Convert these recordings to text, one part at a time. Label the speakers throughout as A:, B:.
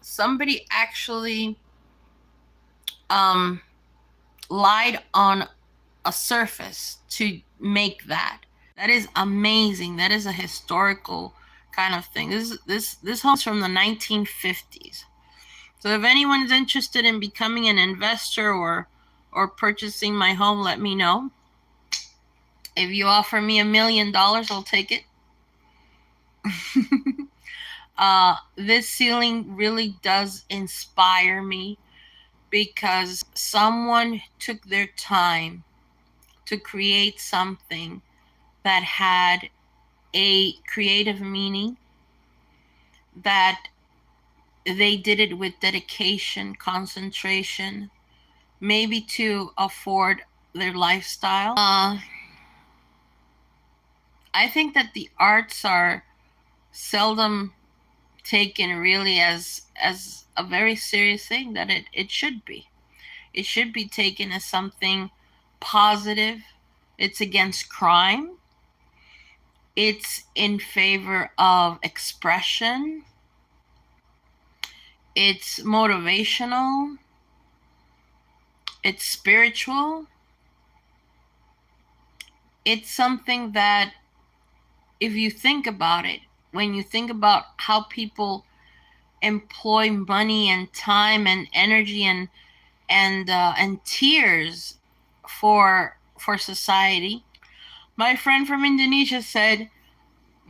A: somebody actually um lied on a surface to make that. That is amazing. That is a historical kind of thing. This home is from the 1950s. So if anyone is interested in becoming an investor or purchasing my home, let me know. If you offer me $1 million, I'll take it. This ceiling really does inspire me because someone took their time to create something that had a creative meaning, that they did it with dedication, concentration, maybe to afford their lifestyle. I think that the arts are seldom taken really as a very serious thing that it should be. It should be taken as something positive. It's against crime. It's in favor of expression. It's motivational. It's spiritual. It's something that, if you think about it, when you think about how people employ money and time and energy and tears for society. My friend from Indonesia said,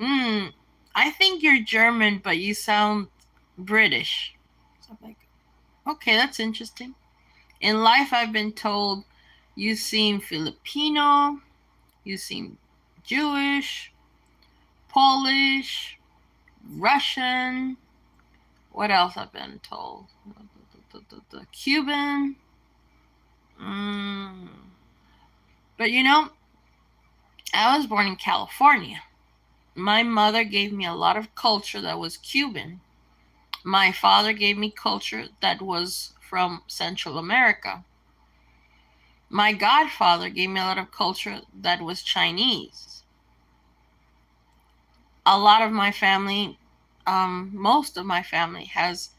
A: I think you're German, but you sound British. So I'm like, okay, that's interesting. In life, I've been told you seem Filipino, you seem Jewish, Polish, Russian. What else I've been told? Cuban. But I was born in California. My mother gave me a lot of culture that was Cuban. My father gave me culture that was from Central America. My godfather gave me a lot of culture that was Chinese. A lot of my family, most of my family has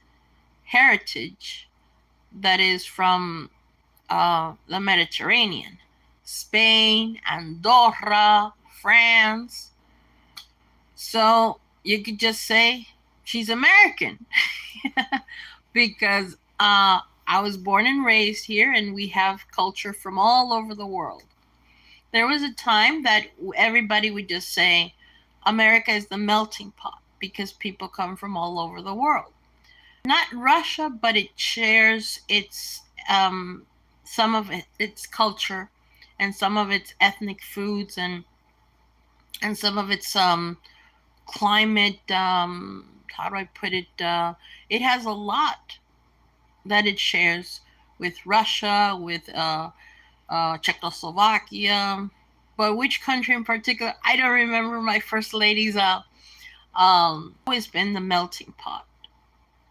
A: heritage that is from the Mediterranean. Spain, Andorra, France. So you could just say she's American because I was born and raised here and we have culture from all over the world. There was a time that everybody would just say America is the melting pot because people come from all over the world. Not Russia, but it shares its some of its culture and some of its ethnic foods and some of its climate. How do I put it? It has a lot that it shares with Russia, with Czechoslovakia. But which country in particular? I don't remember. My first lady's always been the melting pot.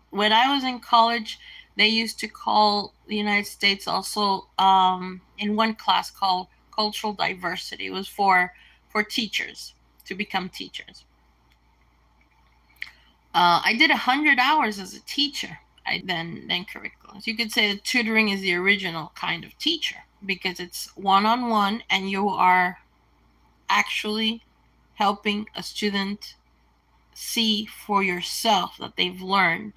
A: When I was in college, they used to call the United States also in one class called cultural diversity. It was for teachers to become teachers. I did 100 hours as a teacher. I then curriculums. You could say that tutoring is the original kind of teacher because it's one-on-one and you are actually helping a student see for yourself that they've learned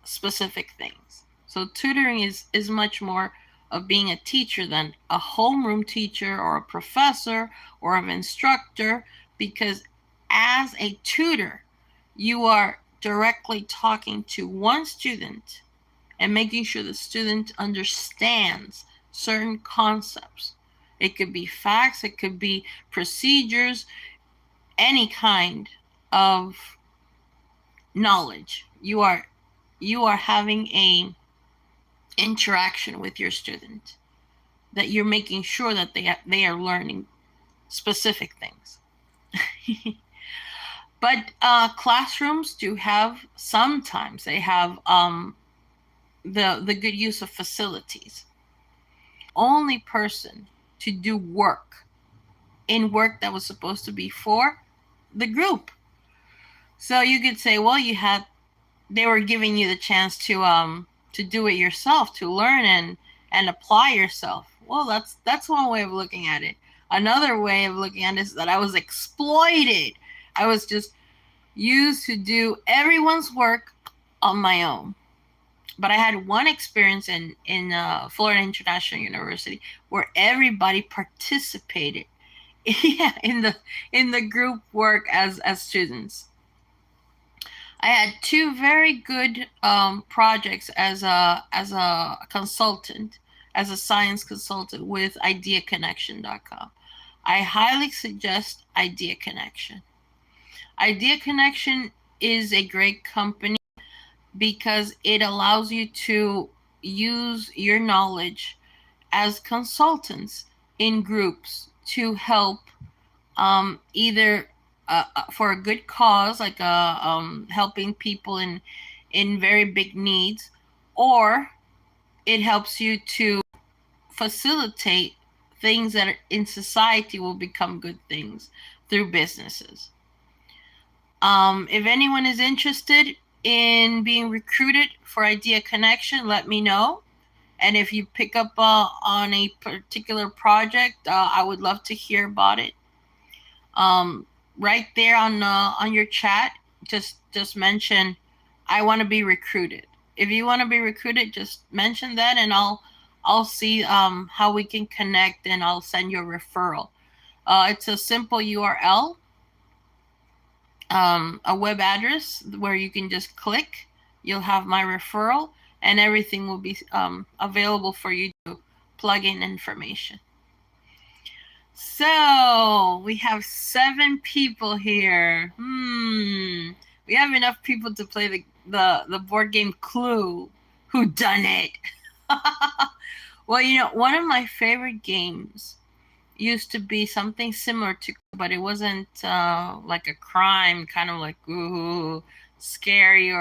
A: specific things. So tutoring is much more of being a teacher than a homeroom teacher or a professor or an instructor, because as a tutor, you are directly talking to one student and making sure the student understands certain concepts. It could be facts, it could be procedures, any kind of knowledge. You are having a interaction with your student, that you're making sure that they are learning specific things. But classrooms do have, sometimes they have the good use of facilities. Only person to do work that was supposed to be for the group. So you could say, well, they were giving you the chance to do it yourself, to learn and apply yourself. Well, that's one way of looking at it. Another way of looking at it is that I was exploited. I was just used to do everyone's work on my own. But I had one experience in Florida International University where everybody participated, yeah, in the group work as students. I had two very good projects as a consultant, as a science consultant with IdeaConnection.com. I highly suggest Idea Connection. Idea Connection is a great company because it allows you to use your knowledge as consultants in groups to help either for a good cause, like helping people in very big needs, or it helps you to facilitate things that are in society will become good things through businesses. If anyone is interested in being recruited for Idea Connection, let me know. And if you pick up on a particular project, I would love to hear about it. Right there on your chat, just mention I want to be recruited. If you want to be recruited, just mention that, and I'll see how we can connect, and I'll send you a referral. It's a simple URL, a web address where you can just click. You'll have my referral, and everything will be available for you to plug in information. So we have 7 people here. We have enough people to play the board game Clue. Who done it? Well, one of my favorite games used to be something similar to, but it wasn't like a crime, kind of like ooh, scary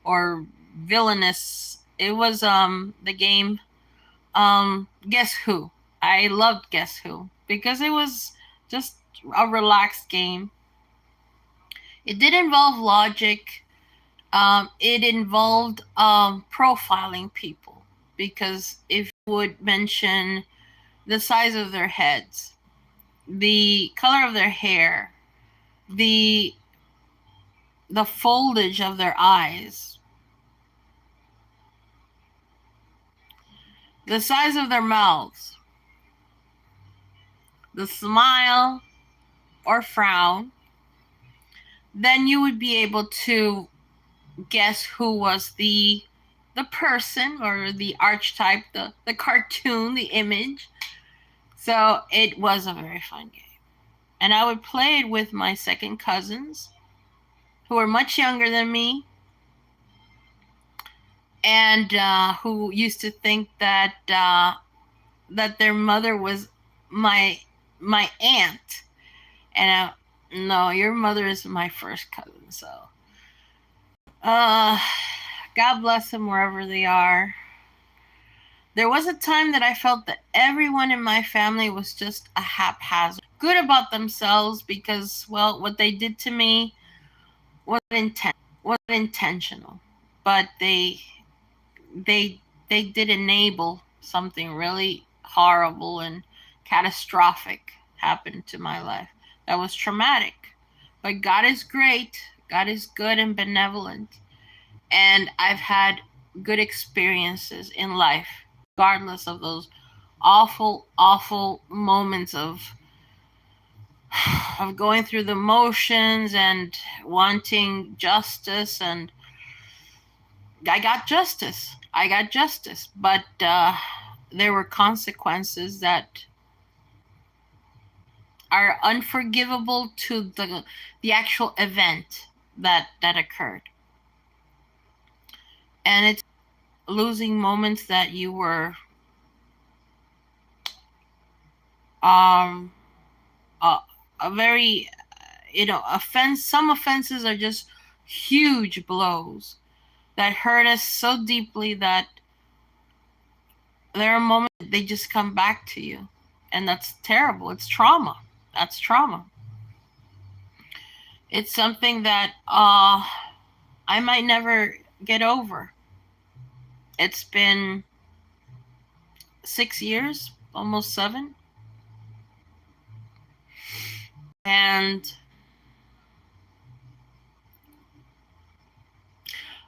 A: or villainous. It was the game Guess Who. I loved Guess Who because it was just a relaxed game. It did involve logic. It involved profiling people because if you would mention the size of their heads, the color of their hair, the foldage of their eyes, the size of their mouths, the smile or frown, then you would be able to guess who was the person or the archetype, the cartoon, the image. So it was a very fun game. And I would play it with my second cousins who were much younger than me and who used to think that that their mother was my aunt. And no, your mother is my first cousin. So God bless them wherever they are. There was a time that I felt that everyone in my family was just a haphazard, good about themselves because, well, what they did to me wasn't intentional, but they did enable something really horrible and catastrophic happen to my life. That was traumatic. But God is great. God is good and benevolent. And I've had good experiences in life, regardless of those awful, awful moments of going through the motions and wanting justice. And I got justice. But there were consequences that are unforgivable to the actual event that occurred. And it's losing moments that you were a very some offenses are just huge blows that hurt us so deeply that there are moments that they just come back to you, and that's terrible. It's trauma. That's trauma. It's something that I might never get over. It's been 6 years, almost 7. And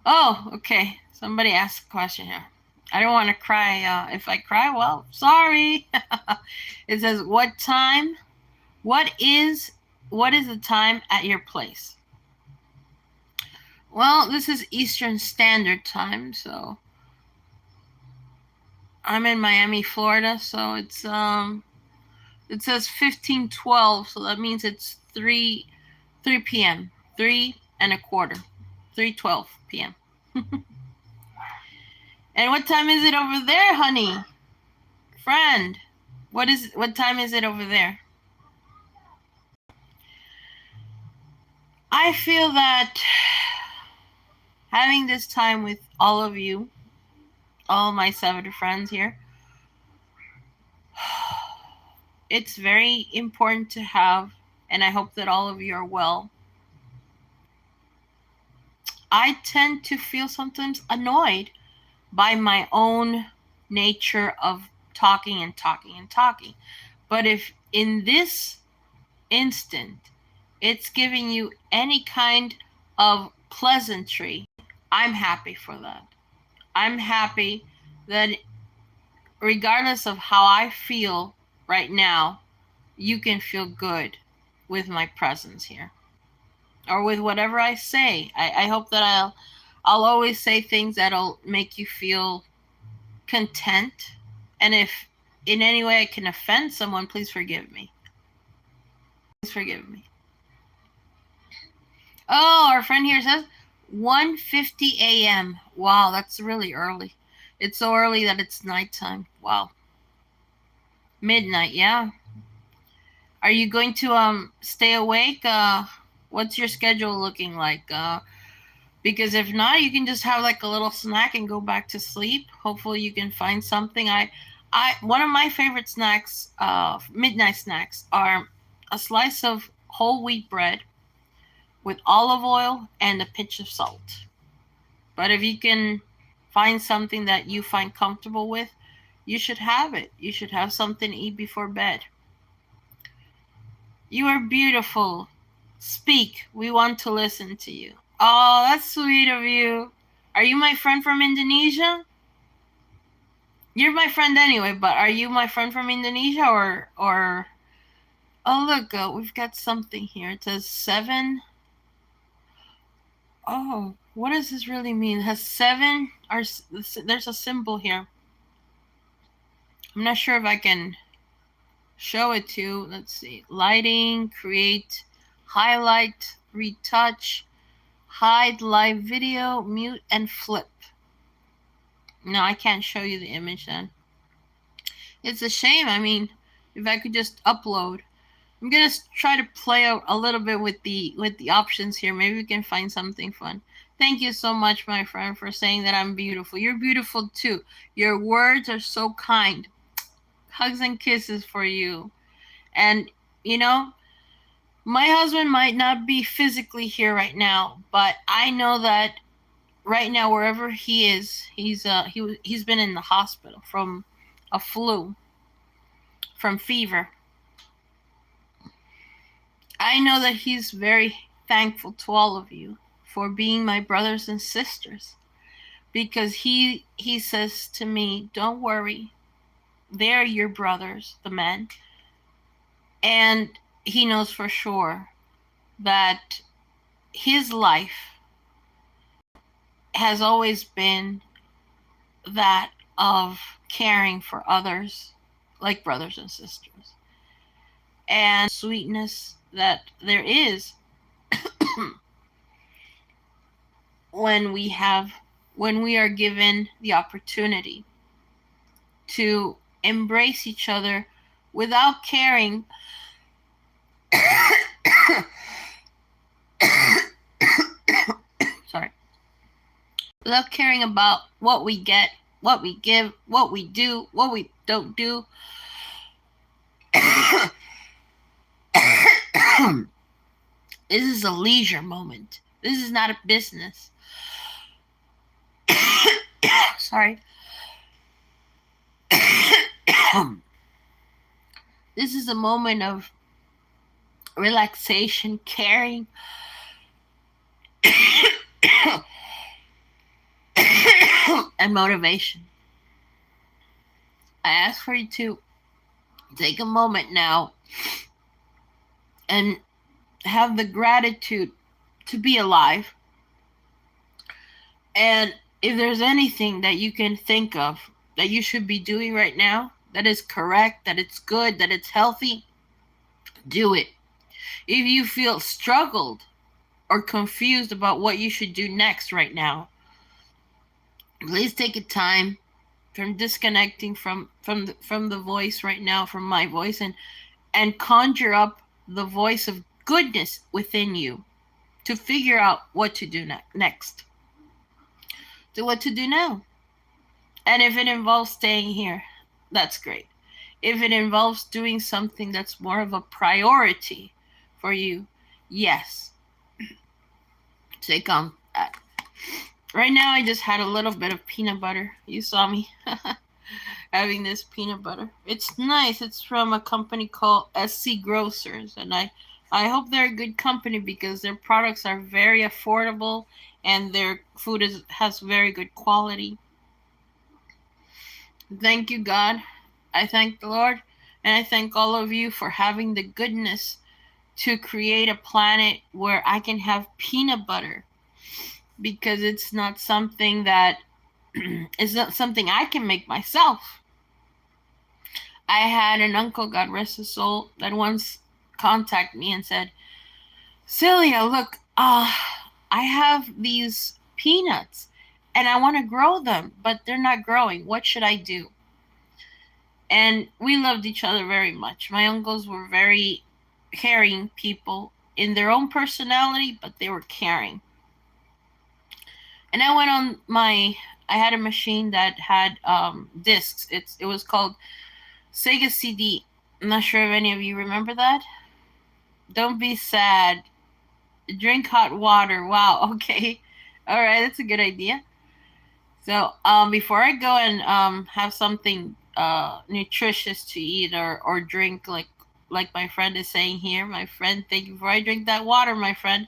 A: oh, okay. Somebody asked a question here. I don't want to cry. If I cry, well, sorry. It says, what time? What is the time at your place? Well, this is Eastern Standard Time, so I'm in Miami, Florida, so it's it says 15:12, so that means it's 3 p.m. 3:15, 3:12 p.m. And what time is it over there, honey? Friend, what time is it over there? I feel that having this time with all of you, all my 7 friends here, it's very important to have, and I hope that all of you are well. I tend to feel sometimes annoyed by my own nature of talking and talking and talking. But if in this instant it's giving you any kind of pleasantry, I'm happy for that. I'm happy that regardless of how I feel right now, you can feel good with my presence here or with whatever I say. I hope that I'll always say things that'll make you feel content. And if in any way I can offend someone, please forgive me. Please forgive me. Oh, our friend here says 1:50 a.m. Wow, that's really early. It's so early that it's nighttime. Wow. Midnight, yeah. Are you going to stay awake? What's your schedule looking like? Because if not, you can just have like a little snack and go back to sleep. Hopefully you can find something. One of my favorite snacks, midnight snacks, are a slice of whole wheat bread with olive oil and a pinch of salt. But if you can find something that you find comfortable with, you should have it. You should have something to eat before bed. You are beautiful. Speak. We want to listen to you. Oh, that's sweet of you. Are you my friend from Indonesia? You're my friend anyway, but are you my friend from Indonesia or oh, look, we've got something here. It says 7. Oh, what does this really mean? It has 7 or there's a symbol here. I'm not sure if I can show it to you. Let's see. Lighting, create, highlight, retouch, hide live video, mute, and flip. No, I can't show you the image then. It's a shame. I mean, if I could just upload. I'm gonna try to play a little bit with the options here. Maybe we can find something fun. Thank you so much, my friend, for saying that I'm beautiful. You're beautiful too. Your words are so kind. Hugs and kisses for you. And you know, my husband might not be physically here right now, but I know that right now wherever he is, he's been in the hospital from a flu, from fever. I know that he's very thankful to all of you for being my brothers and sisters, because he says to me, don't worry, they're your brothers, the men. And he knows for sure that his life has always been that of caring for others like brothers and sisters, and sweetness that there is when we are given the opportunity to embrace each other without caring sorry, without caring about what we get, what we give, what we do, what we don't do. This is a leisure moment. This is not a business. Sorry. This is a moment of relaxation, caring, and motivation. I ask for you to take a moment now and have the gratitude to be alive. And if there's anything that you can think of that you should be doing right now that is correct, that it's good, that it's healthy, do it. If you feel struggled or confused about what you should do next right now, please take a time from disconnecting from the voice right now, from my voice, and conjure up the voice of goodness within you to figure out what to do next, to what to do now. And if it involves staying here, that's great. If it involves doing something that's more of a priority for you, yes, take on that. Right now, I just had a little bit of peanut butter. You saw me having this peanut butter. It's nice. It's from a company called SC Grocers, and I hope they're a good company because their products are very affordable and their food has very good quality. Thank you, God. I thank the Lord, and I thank all of you for having the goodness to create a planet where I can have peanut butter, because it's not something that it's not something I can make myself. I had an uncle, God rest his soul, that once contacted me and said, Celia, look, I have these peanuts and I want to grow them, but they're not growing. What should I do? And we loved each other very much. My uncles were very caring people in their own personality, but they were caring. And I went on I had a machine that had discs. It was called Sega CD. I'm not sure if any of you remember that. Don't be sad. Drink hot water. Wow, okay. All right, that's a good idea. So before I go and have something nutritious to eat or drink, like my friend is saying here, my friend, thank you. Before I drink that water, my friend,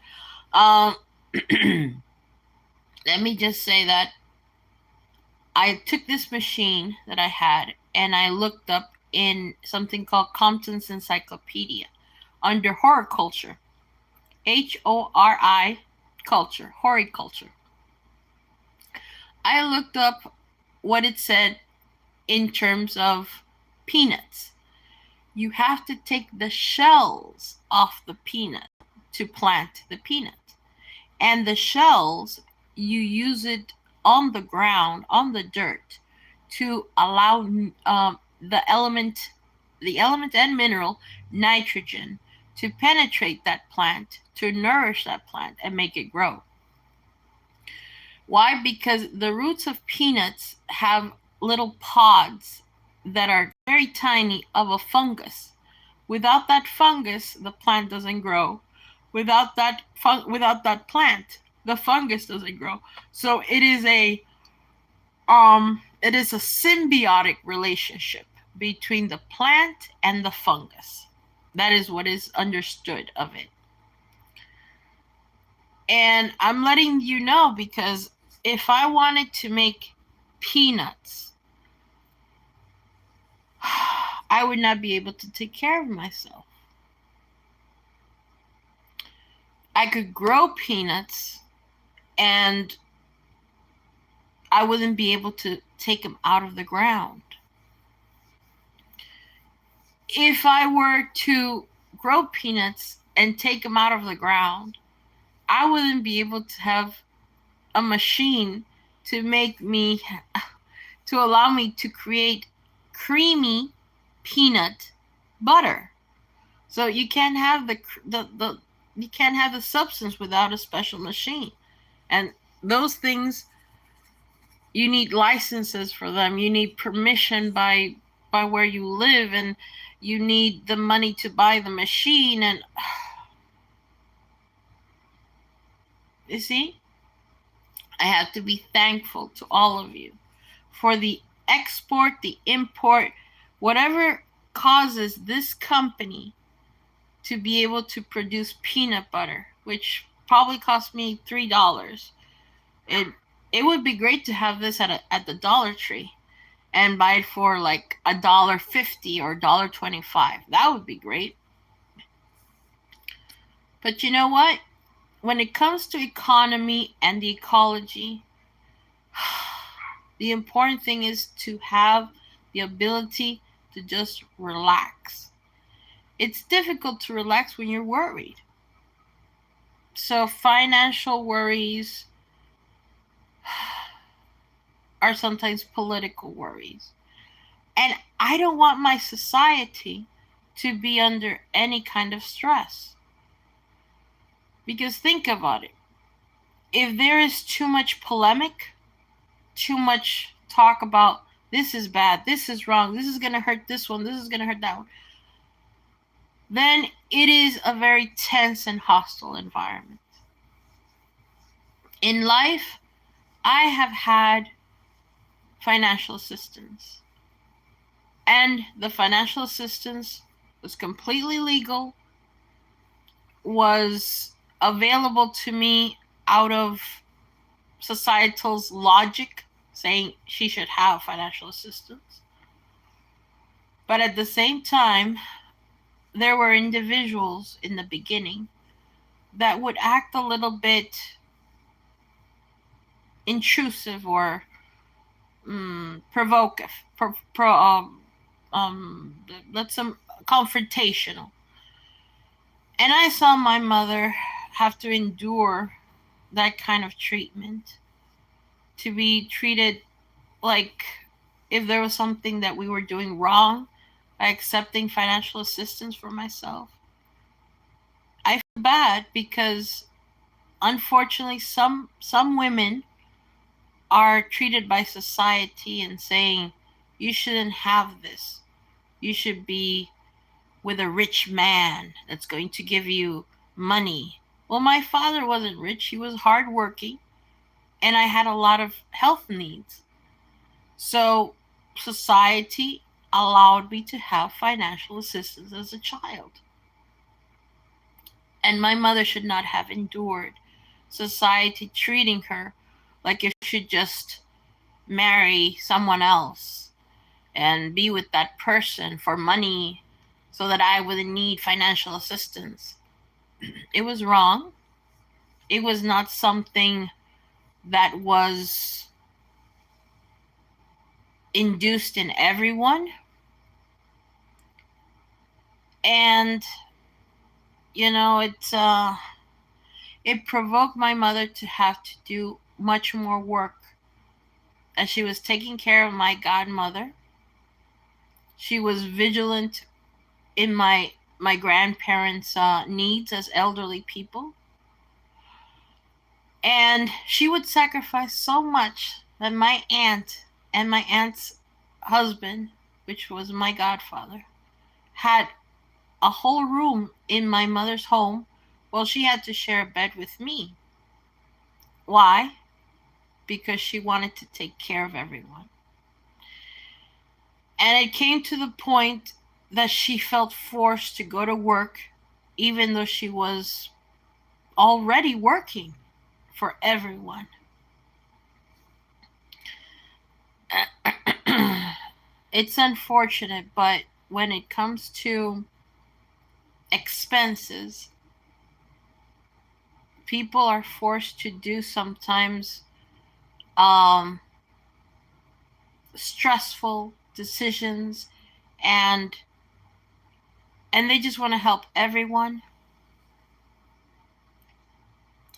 A: let me just say that I took this machine that I had and I looked up in something called Compton's Encyclopedia under horticulture. HORI culture, horticulture. I looked up what it said in terms of peanuts. You have to take the shells off the peanut to plant the peanut. And the shells, you use it on the ground, on the dirt, to allow the element and mineral, nitrogen, to penetrate that plant, to nourish that plant and make it grow. Why? Because the roots of peanuts have little pods that are very tiny of a fungus. Without that fungus, the plant doesn't grow. Without that plant, the fungus doesn't grow. So it is a symbiotic relationship between the plant and the fungus. That is what is understood of it. And I'm letting you know because if I wanted to make peanuts, I would not be able to take care of myself. I could grow peanuts and I wouldn't be able to take them out of the ground. If I were to grow peanuts and take them out of the ground, I wouldn't be able to have a machine to allow me to create creamy peanut butter. So you can't have the substance without a special machine. And those things, you need licenses for them. You need permission by where you live, and you need the money to buy the machine. And You see, I have to be thankful to all of you for the export, the import, whatever causes this company to be able to produce peanut butter, which probably cost me $3. It it would be great to have this at the Dollar Tree and buy it for like $1.50 or $1.25. That would be great. But you know what? When it comes to economy and the ecology, the important thing is to have the ability to just relax. It's difficult to relax when you're worried. So, financial worries are sometimes political worries. And I don't want my society to be under any kind of stress. Because think about it. If there is too much polemic, too much talk about this is bad, this is wrong, this is going to hurt this one, this is going to hurt that one, then it is a very tense and hostile environment. In life, I have had financial assistance, and the financial assistance was completely legal, was available to me out of societal's logic saying she should have financial assistance. But at the same time, there were individuals in the beginning that would act a little bit intrusive or provocative, let's some confrontational. And I saw my mother have to endure that kind of treatment, to be treated like if there was something that we were doing wrong by accepting financial assistance for myself. I feel bad because unfortunately some women are treated by society and saying you shouldn't have this. You should be with a rich man that's going to give you money. Well, my father wasn't rich. He was hardworking, and I had a lot of health needs. So society allowed me to have financial assistance as a child. And my mother should not have endured society treating her like if she should just marry someone else and be with that person for money so that I wouldn't need financial assistance. It was wrong. It was not something that was induced in everyone. And it provoked my mother to have to do much more work as she was taking care of my godmother. She was vigilant in my grandparents' needs as elderly people. And she would sacrifice so much that my aunt and my aunt's husband, which was my godfather, had a whole room in my mother's home while she had to share a bed with me. Why? Because she wanted to take care of everyone. And it came to the point that she felt forced to go to work, even though she was already working for everyone. It's unfortunate, but when it comes to expenses, people are forced to do sometimes stressful decisions, and they just want to help everyone.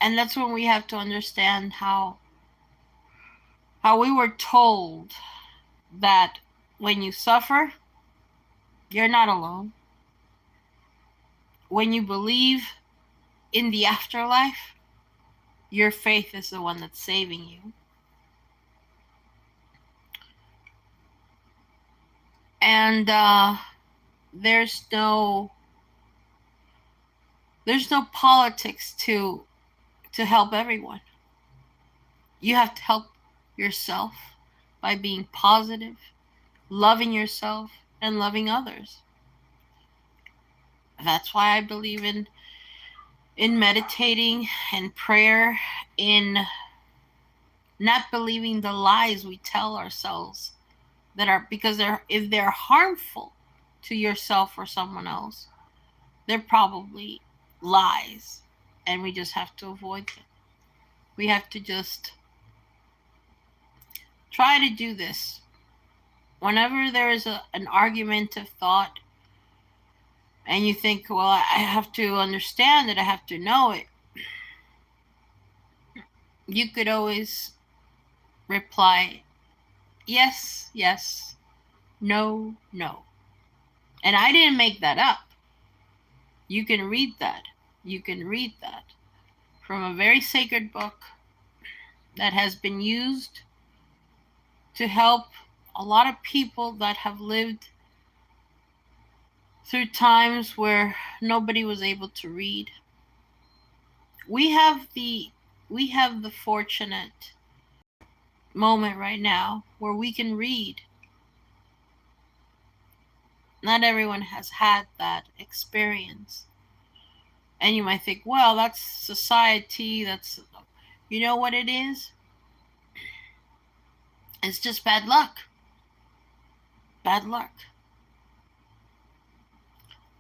A: And that's when we have to understand how we were told that when you suffer, you're not alone. When you believe in the afterlife, your faith is the one that's saving you. And there's no politics to to help everyone. You have to help yourself by being positive, loving yourself, and loving others. That's why I believe in meditating and prayer, in not believing the lies we tell ourselves that are, because if they're harmful to yourself or someone else, they're probably lies, and we just have to avoid them. We have to just try to do this. Whenever there is an argumentative thought, and you think, well, I have to understand it, I have to know it, you could always reply, yes, yes, no, no. And I didn't make that up. You can read that. You can read that from a very sacred book that has been used to help a lot of people that have lived through times where nobody was able to read. We have the fortunate moment right now where we can read. Not everyone has had that experience. And you might think, well, that's society, that's, you know what it is? It's just bad luck. Bad luck.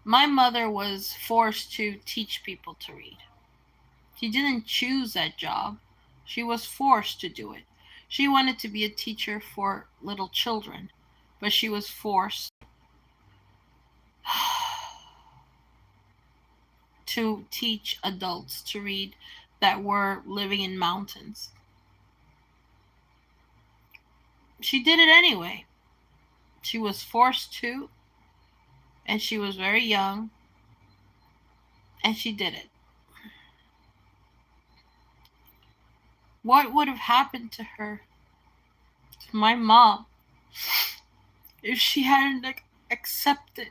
A: My mother was forced to teach people to read. She didn't choose that job. She was forced to do it. She wanted to be a teacher for little children, but she was forced to teach adults to read that were living in mountains. She did it anyway. She was forced to, and she was very young, and she did it. What would have happened to her, to my mom, if she hadn't accepted?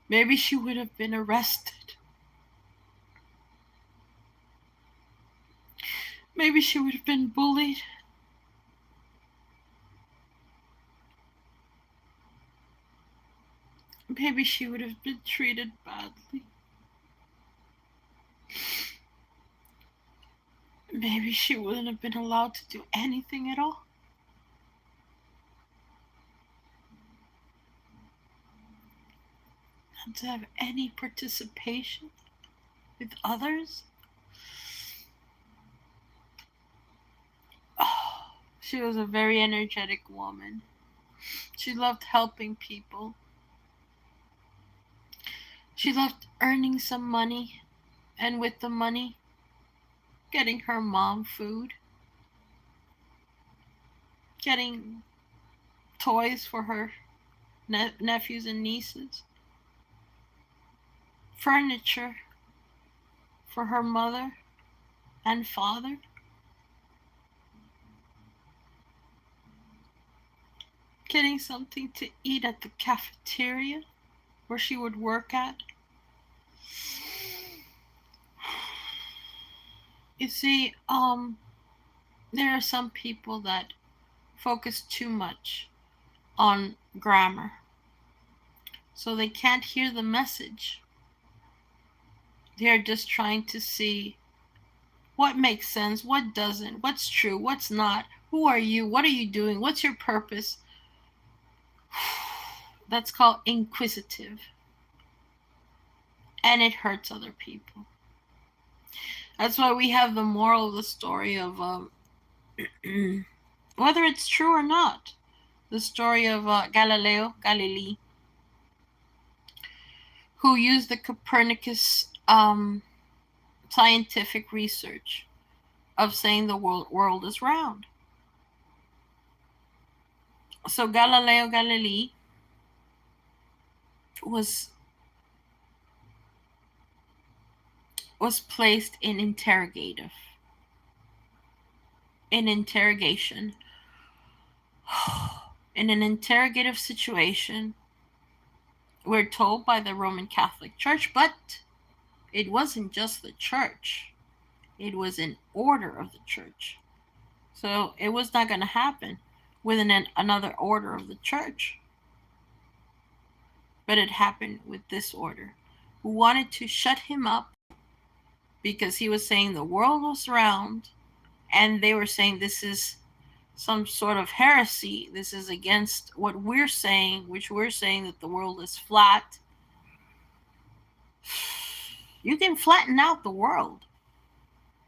A: Maybe she would have been arrested. Maybe she would have been bullied. Maybe she would have been treated badly. Maybe she wouldn't have been allowed to do anything at all. Not to have any participation with others. Oh, she was a very energetic woman. She loved helping people. She loved earning some money, and with the money, getting her mom food, getting toys for her nephews and nieces, furniture for her mother and father, getting something to eat at the cafeteria where she would work at. You see, there are some people that focus too much on grammar, so they can't hear the message. They're just trying to see what makes sense, what doesn't, what's true, what's not, who are you, what are you doing, what's your purpose. That's called inquisitive, and it hurts other people. That's why we have the moral of the story of whether it's true or not, the story of Galileo Galilei, who used the Copernicus scientific research of saying the world is round. So Galileo Galilei was placed in interrogation in an interrogative situation we're told by the Roman Catholic Church, but it wasn't just the church, it was an order of the church. So it was not going to happen within another order of the church. But it happened with this order, who wanted to shut him up because he was saying the world was round, and they were saying this is some sort of heresy. This is against what we're saying, which we're saying that the world is flat. You can flatten out the world,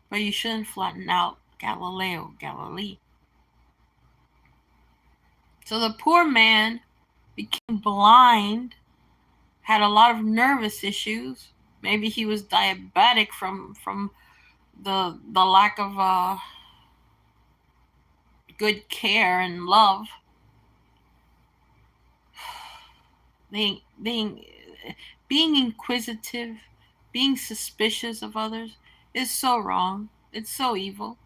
A: but you shouldn't flatten out Galileo Galilei. So the poor man became blind, had a lot of nervous issues. Maybe he was diabetic from the lack of good care and love. Being being inquisitive, being suspicious of others is so wrong. It's so evil.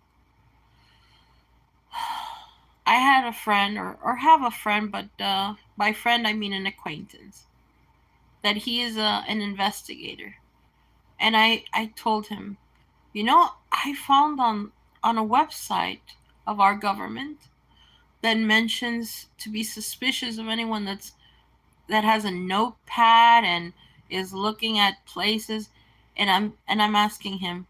A: I had a friend, or have a friend, but by friend I mean an acquaintance, that he is an investigator. And I told him, I found on a website of our government that mentions to be suspicious of anyone that has a notepad and is looking at places, and I'm asking him,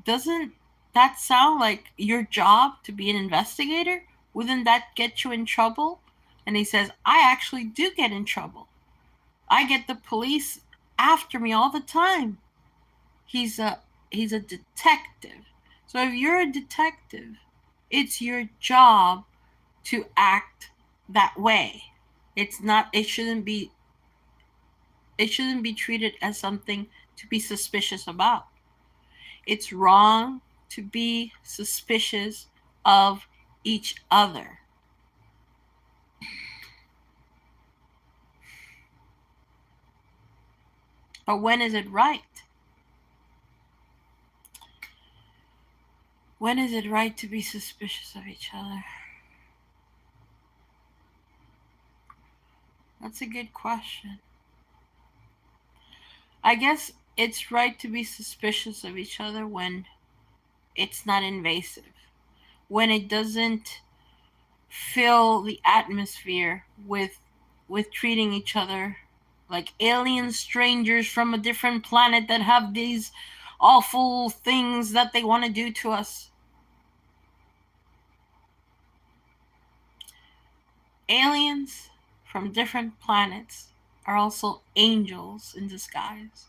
A: doesn't that sound like your job to be an investigator? Wouldn't that get you in trouble? And he says, I actually do get in trouble. I get the police after me all the time. He's a he's a detective. So if you're a detective, it's your job to act that way. It's not it shouldn't be treated as something to be suspicious about. It's wrong to be suspicious of each other. But when is it right? When is it right to be suspicious of each other? That's a good question. I guess it's right to be suspicious of each other when it's not invasive, when it doesn't fill the atmosphere with treating each other like alien strangers from a different planet that have these awful things that they want to do to us. Aliens from different planets are also angels in disguise.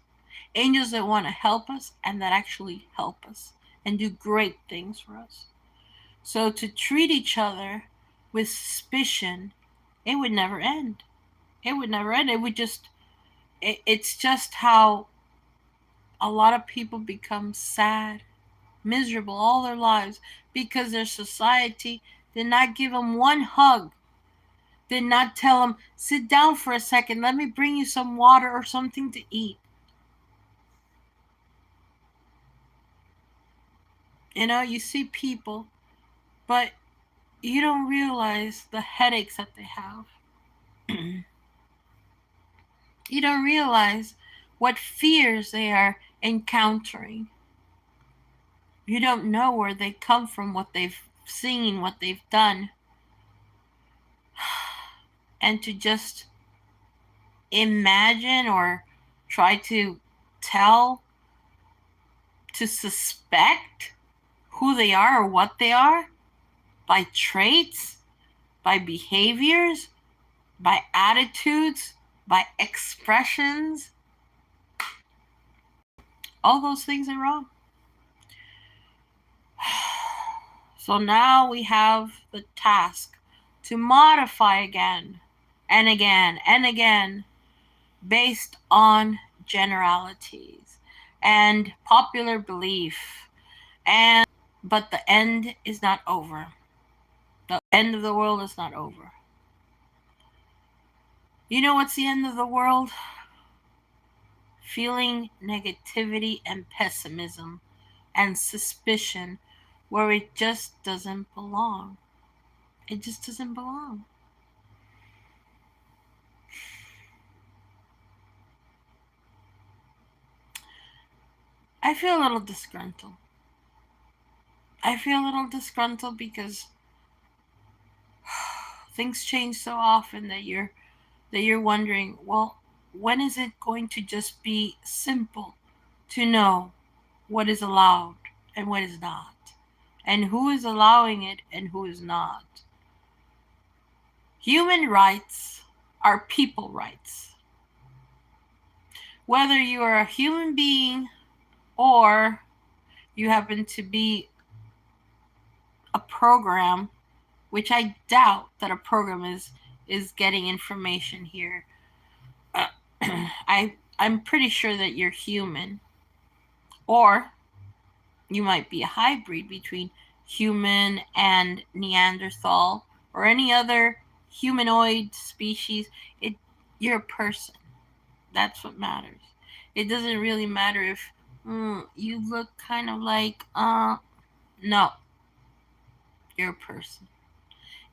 A: Angels that want to help us and that actually help us and do great things for us. So to treat each other with suspicion, it would never end. It would never end. It would just, it's just how a lot of people become sad, miserable all their lives because their society did not give them one hug, did not tell them, sit down for a second, let me bring you some water or something to eat. You see people, but you don't realize the headaches that they have. You don't realize what fears they are encountering. You don't know where they come from, what they've seen, what they've done. And to just imagine or try to tell, to suspect who they are or what they are by traits, by behaviors, by attitudes, by expressions, all those things are wrong. So now we have the task to modify again and again and again based on generalities and popular belief. But the end is not over. The end of the world is not over. You know what's the end of the world? Feeling negativity and pessimism and suspicion where it just doesn't belong. It just doesn't belong. I feel a little disgruntled. I feel a little disgruntled because things change so often that you're wondering, well, when is it going to just be simple to know what is allowed and what is not, and who is allowing it and who is not? Human rights are people rights. Whether you are a human being or you happen to be a program, which I doubt that a program is getting information here. I'm pretty sure that you're human, or you might be a hybrid between human and Neanderthal or any other humanoid species. You're a person. That's what matters. It doesn't really matter if you look kind of like no, you're a person,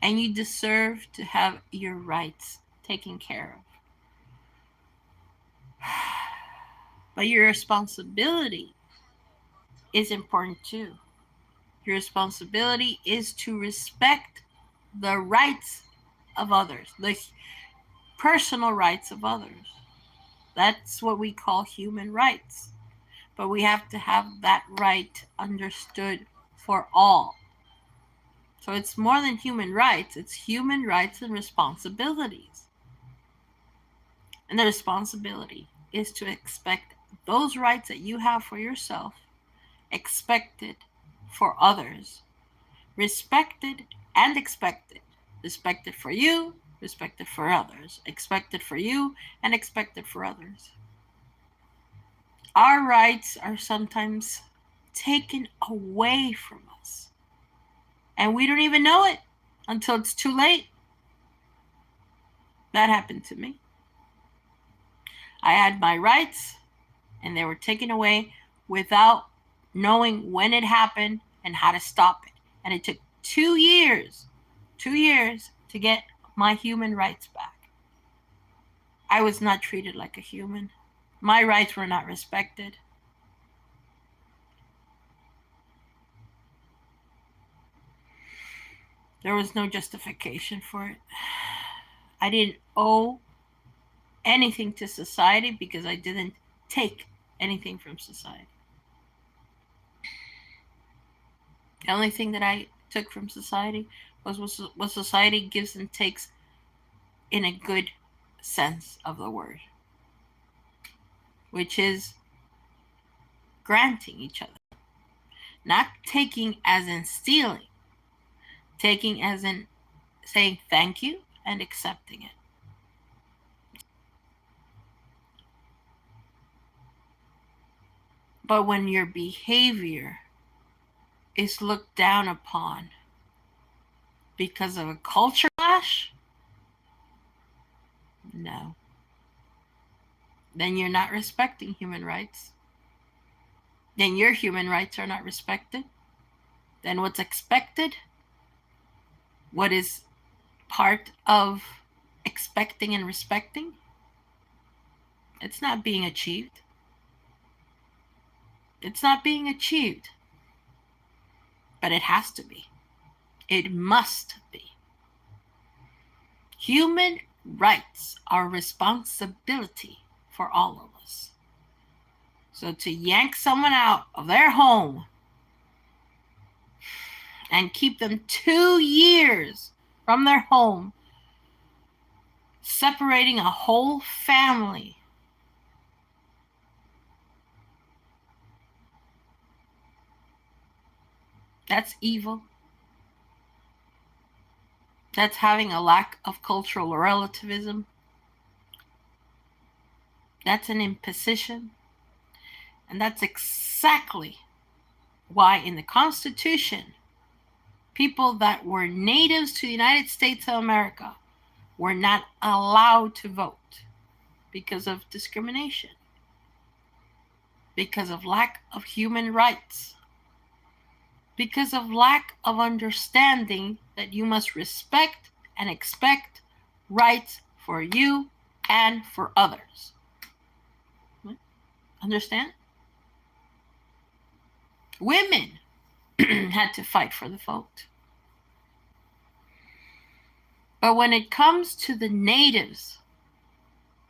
A: and you deserve to have your rights taken care of. But your responsibility is important too. Your responsibility is to respect the rights of others, the personal rights of others. That's what we call human rights. But we have to have that right understood for all. So it's more than human rights, it's human rights and responsibilities. And the responsibility is to expect those rights that you have for yourself expected for others, respected and expected. Respected for you, respected for others, expected for you, and expected for others. Our rights are sometimes taken away from us, and we don't even know it until it's too late. That happened to me. I had my rights, and they were taken away without knowing when it happened and how to stop it. And it took 2 years to get my human rights back. I was not treated like a human. My rights were not respected. There was no justification for it. I didn't owe anything to society because I didn't take anything from society. The only thing that I took from society was what society gives and takes in a good sense of the word, which is granting each other. Not taking as in stealing, taking as in saying thank you and accepting it. But when your behavior is looked down upon because of a culture clash, no. Then you're not respecting human rights. Then your human rights are not respected. Then what's expected, what is part of expecting and respecting, it's not being achieved. It's not being achieved. But it has to be. It must be. Human rights are a responsibility for all of us. So to yank someone out of their home and keep them 2 years from their home, separating a whole family, that's evil. That's having a lack of cultural relativism. That's an imposition. And that's exactly why in the Constitution, people that were natives to the United States of America were not allowed to vote because of discrimination, because of lack of human rights, because of lack of understanding that you must respect and expect rights for you and for others. Understand? Women had to fight for the vote. But when it comes to the natives,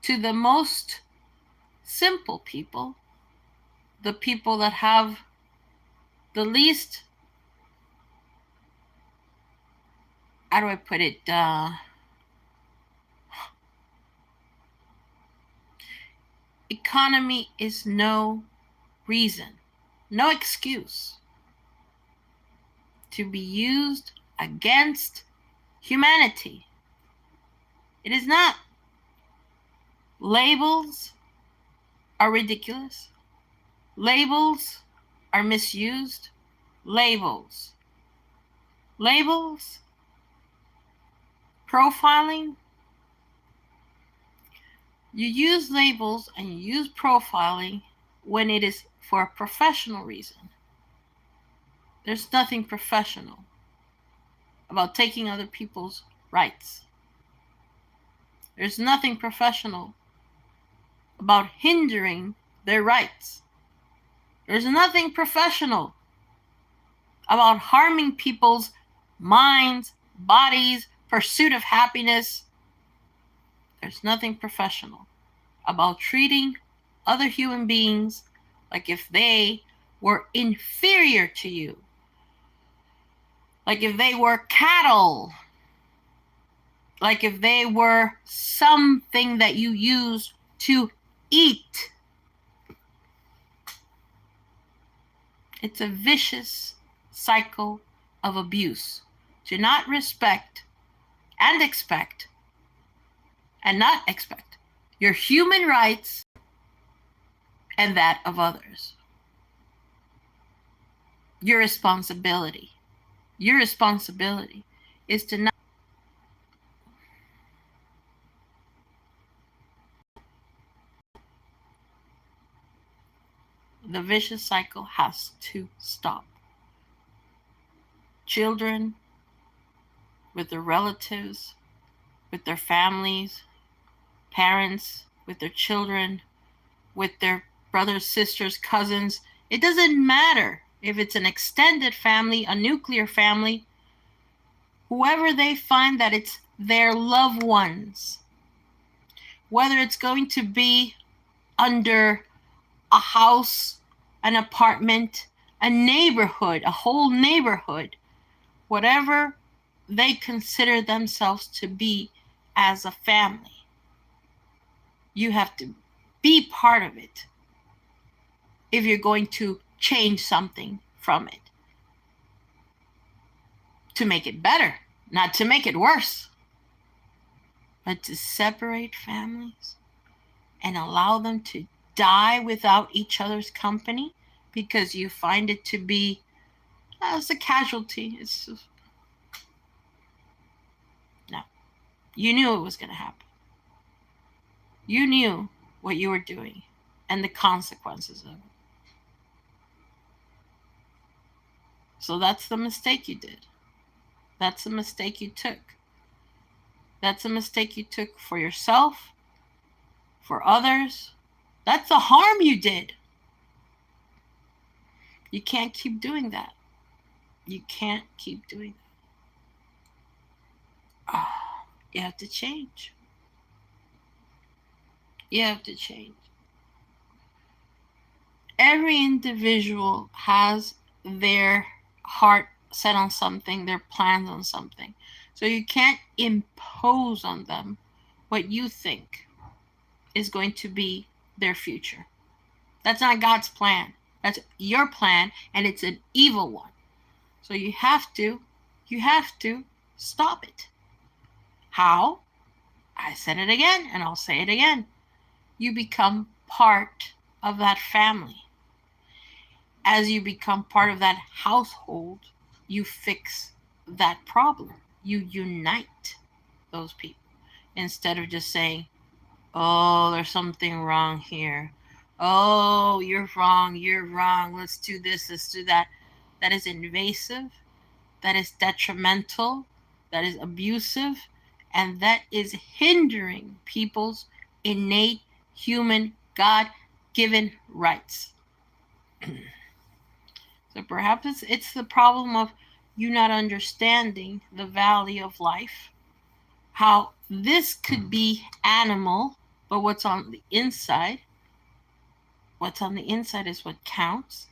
A: to the most simple people, the people that have the least, how do I put it, economy is no reason, no excuse to be used against humanity. It is not. Labels are ridiculous. Labels are misused. Labels. Profiling. You use labels and you use profiling when it is for a professional reason. There's nothing professional about taking other people's rights. There's nothing professional about hindering their rights. There's nothing professional about harming people's minds, bodies, pursuit of happiness. There's nothing professional about treating other human beings like if they were inferior to you, like if they were cattle, like if they were something that you use to eat. It's a vicious cycle of abuse. To not respect and expect and not expect your human rights and that of others. Your responsibility is to not. The vicious cycle has to stop. Children with their relatives, with their families, parents with their children, with their brothers, sisters, cousins. It doesn't matter if it's an extended family, a nuclear family, whoever they find that it's their loved ones, whether it's going to be under a house, an apartment, a neighborhood, a whole neighborhood, whatever they consider themselves to be as a family. You have to be part of it if you're going to change something from it. To make it better, not to make it worse, but to separate families and allow them to die without each other's company because you find it to be it's a casualty. It's just, no. You knew it was going to happen. You knew what you were doing and the consequences of it. So that's the mistake you did. That's the mistake you took. That's a mistake you took for yourself, for others. That's the harm you did. You can't keep doing that. You can't keep doing that. Oh, you have to change. You have to change. Every individual has their heart set on something, their plans on something. So you can't impose on them what you think is going to be their future. That's not God's plan. That's your plan, and it's an evil one. So you have to stop it. How? I said it again, and I'll say it again. You become part of that family. As you become part of that household, you fix that problem. You unite those people instead of just saying, oh, there's something wrong here. Oh, you're wrong. Let's do this, let's do that. That is invasive. That is detrimental. That is abusive. And that is hindering people's innate human God-given rights. So perhaps it's the problem of you not understanding the value of life. How this could be animal, but what's on the inside is what counts.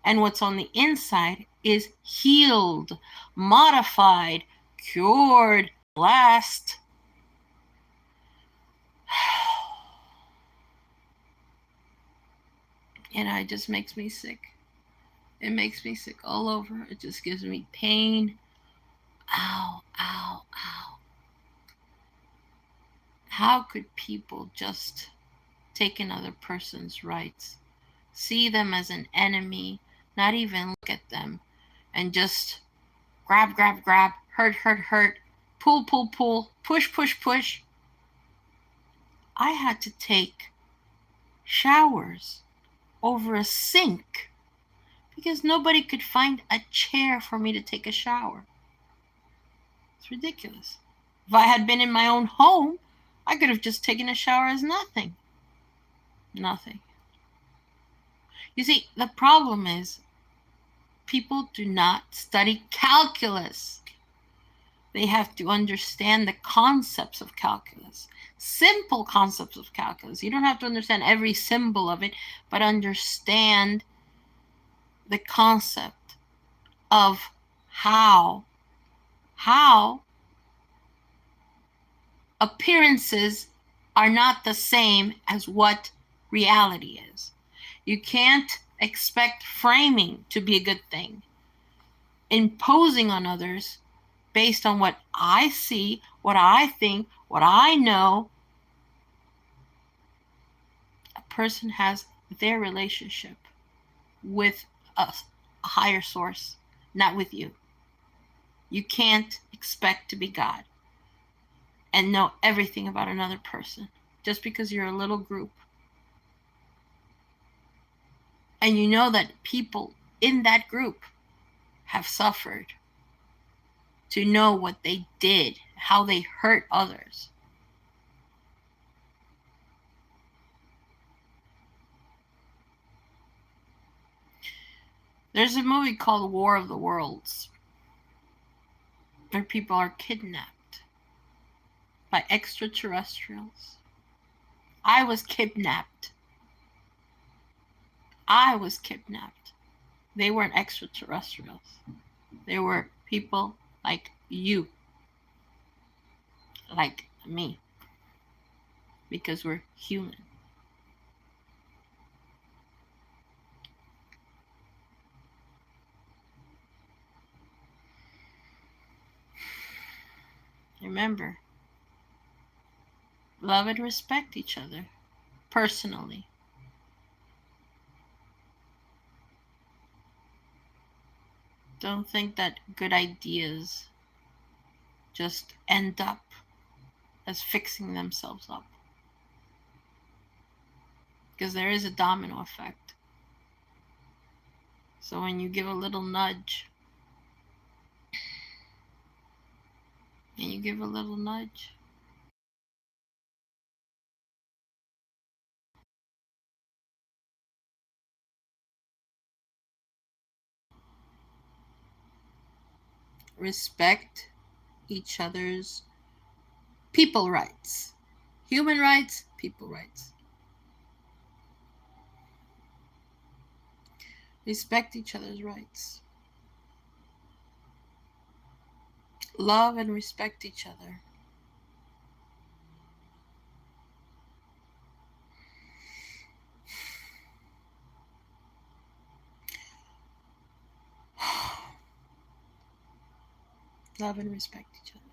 A: And what's on the inside is healed, modified, cured, blessed. And it just makes me sick. It makes me sick all over. It just gives me pain. Ow, ow, ow. How could people just take another person's rights, see them as an enemy, not even look at them, and just grab, grab, grab, hurt, hurt, hurt, pull, pull, pull, push, push, push. I had to take showers over a sink because nobody could find a chair for me to take a shower. It's ridiculous. If I had been in my own home, I could have just taken a shower as nothing. Nothing. You see, the problem is people do not study calculus. They have to understand the concepts of calculus, simple concepts of calculus. You don't have to understand every symbol of it, but understand the concept of how appearances are not the same as what reality is. You can't expect framing to be a good thing. Imposing on others based on what I see, what I think, what I know. A person has their relationship with a higher source, not with you. You can't expect to be God and know everything about another person just because you're a little group. And you know that people in that group have suffered, to know what they did, how they hurt others. There's a movie called War of the Worlds where people are kidnapped by extraterrestrials. I was kidnapped. They weren't extraterrestrials. They were people like you, like me, because we're human. Remember, love and respect each other personally. Don't think that good ideas just end up as fixing themselves up. Because there is a domino effect. So when you give a little nudge, respect each other's people rights. Human rights, people rights. Respect each other's rights. Love and respect each other. Love and respect each other.